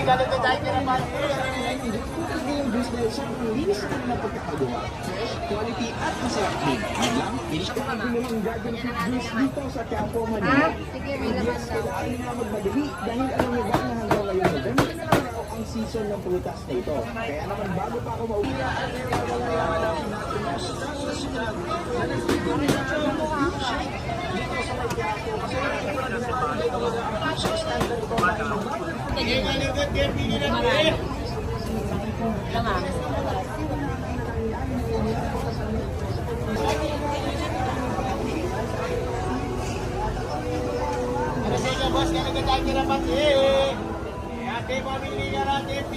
Ganun na tayo naman. Yung juice dahil sobrang linis ito na pagkakagawa. Fresh, quality at masarap din. Yun lang, finish ko na ng Dragon Fruit Juice dito sa Quiapo, Manila. Sige, may laman daw. Kailangan na magmadali dahil alam niyo ba na hanggang ngayon November na araw ang season ng prutas na ito. Kaya naman bago pa ako mauwi, Lamang. Ano sa inyo, boss? Ganun na tayo naman. Ate, pamili ka natin.